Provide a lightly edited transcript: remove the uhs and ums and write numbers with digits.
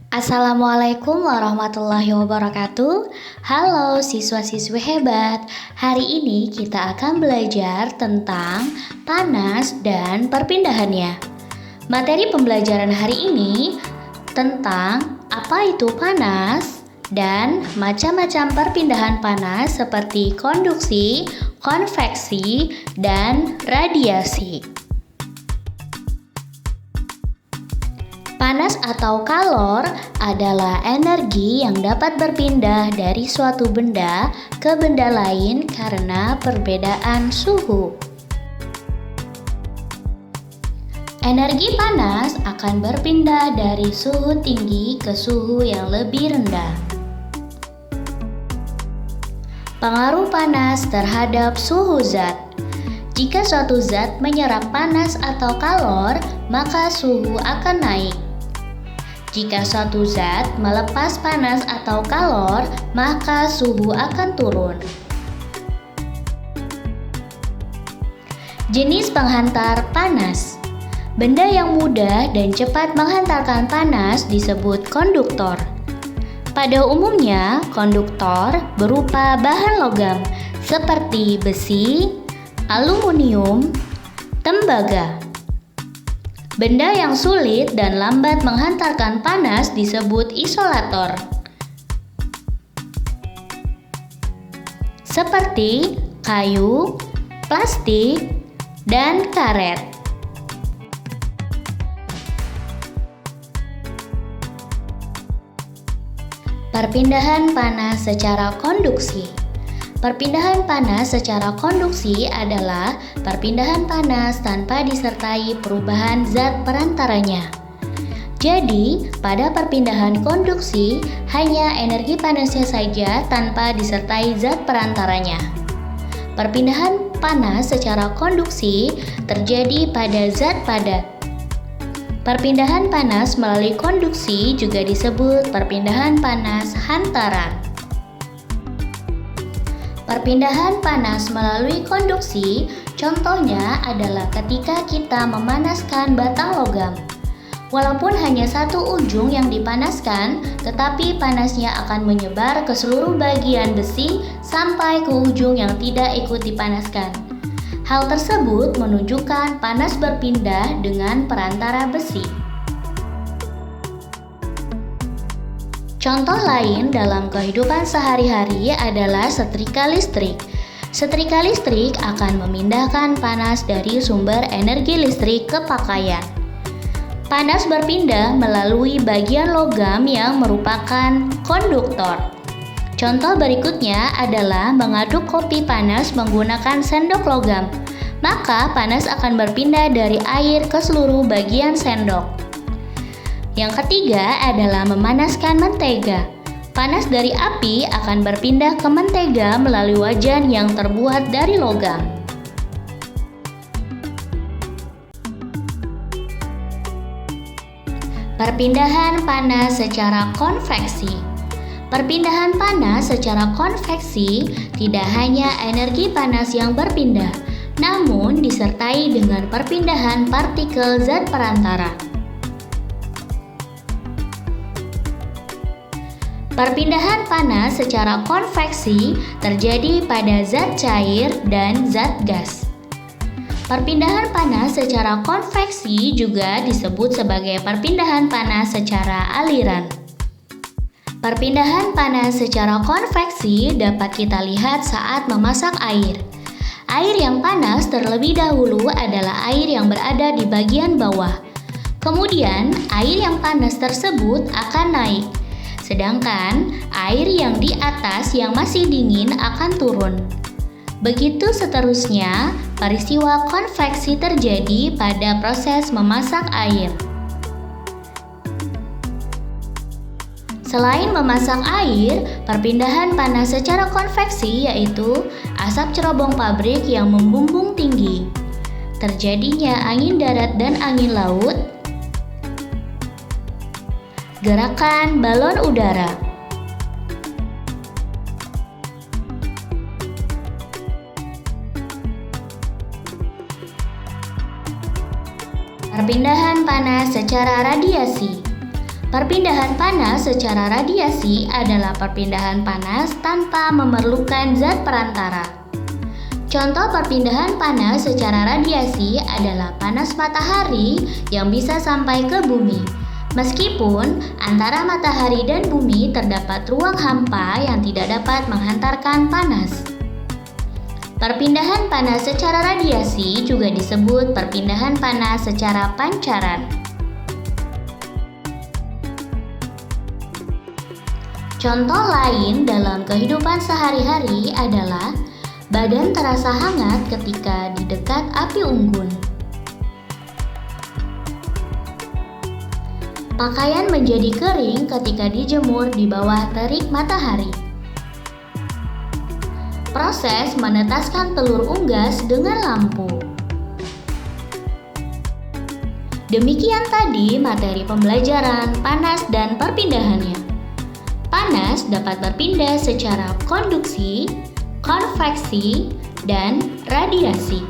Assalamualaikum warahmatullahi wabarakatuh. Halo siswa-siswi hebat. Hari ini kita akan belajar tentang panas dan perpindahannya. Materi pembelajaran hari ini tentang apa itu panas dan macam-macam perpindahan panas seperti konduksi, konveksi, dan radiasi. Panas atau kalor adalah energi yang dapat berpindah dari suatu benda ke benda lain karena perbedaan suhu. Energi panas akan berpindah dari suhu tinggi ke suhu yang lebih rendah. Pengaruh panas terhadap suhu zat. Jika suatu zat menyerap panas atau kalor, maka suhu akan naik. Jika suatu zat melepas panas atau kalor, maka suhu akan turun. Jenis penghantar panas. Benda yang mudah dan cepat menghantarkan panas disebut konduktor. Pada umumnya, konduktor berupa bahan logam seperti besi, aluminium, tembaga. Benda yang sulit dan lambat menghantarkan panas disebut isolator. Seperti kayu, plastik, dan karet. Perpindahan panas secara konduksi. Perpindahan panas secara konduksi adalah perpindahan panas tanpa disertai perubahan zat perantaranya. Jadi, pada perpindahan konduksi, hanya energi panasnya saja tanpa disertai zat perantaranya. Perpindahan panas secara konduksi terjadi pada zat padat. Perpindahan panas melalui konduksi juga disebut perpindahan panas hantaran. Perpindahan panas melalui konduksi, contohnya adalah ketika kita memanaskan batang logam. Walaupun hanya satu ujung yang dipanaskan, tetapi panasnya akan menyebar ke seluruh bagian besi sampai ke ujung yang tidak ikut dipanaskan. Hal tersebut menunjukkan panas berpindah dengan perantara besi. Contoh lain dalam kehidupan sehari-hari adalah setrika listrik. Setrika listrik akan memindahkan panas dari sumber energi listrik ke pakaian. Panas berpindah melalui bagian logam yang merupakan konduktor. Contoh berikutnya adalah mengaduk kopi panas menggunakan sendok logam. Maka panas akan berpindah dari air ke seluruh bagian sendok. Yang ketiga adalah memanaskan mentega. Panas dari api akan berpindah ke mentega melalui wajan yang terbuat dari logam. Perpindahan panas secara konveksi. Perpindahan panas secara konveksi tidak hanya energi panas yang berpindah, namun disertai dengan perpindahan partikel zat perantara. Perpindahan panas secara konveksi terjadi pada zat cair dan zat gas. Perpindahan panas secara konveksi juga disebut sebagai perpindahan panas secara aliran. Perpindahan panas secara konveksi dapat kita lihat saat memasak air. Air yang panas terlebih dahulu adalah air yang berada di bagian bawah. Kemudian, air yang panas tersebut akan naik. Sedangkan air yang di atas yang masih dingin akan turun. Begitu seterusnya, peristiwa konveksi terjadi pada proses memasak air. Selain memasak air, perpindahan panas secara konveksi yaitu asap cerobong pabrik yang membumbung tinggi. Terjadinya angin darat dan angin laut. Gerakan balon udara. Perpindahan panas secara radiasi. Perpindahan panas secara radiasi adalah perpindahan panas tanpa memerlukan zat perantara. Contoh perpindahan panas secara radiasi adalah panas matahari yang bisa sampai ke bumi. Meskipun antara matahari dan bumi terdapat ruang hampa yang tidak dapat menghantarkan panas. Perpindahan panas secara radiasi juga disebut perpindahan panas secara pancaran. Contoh lain dalam kehidupan sehari-hari adalah badan terasa hangat ketika di dekat api unggun. Pakaian menjadi kering ketika dijemur di bawah terik matahari. Proses menetaskan telur unggas dengan lampu. Demikian tadi materi pembelajaran panas dan perpindahannya. Panas dapat berpindah secara konduksi, konveksi, dan radiasi.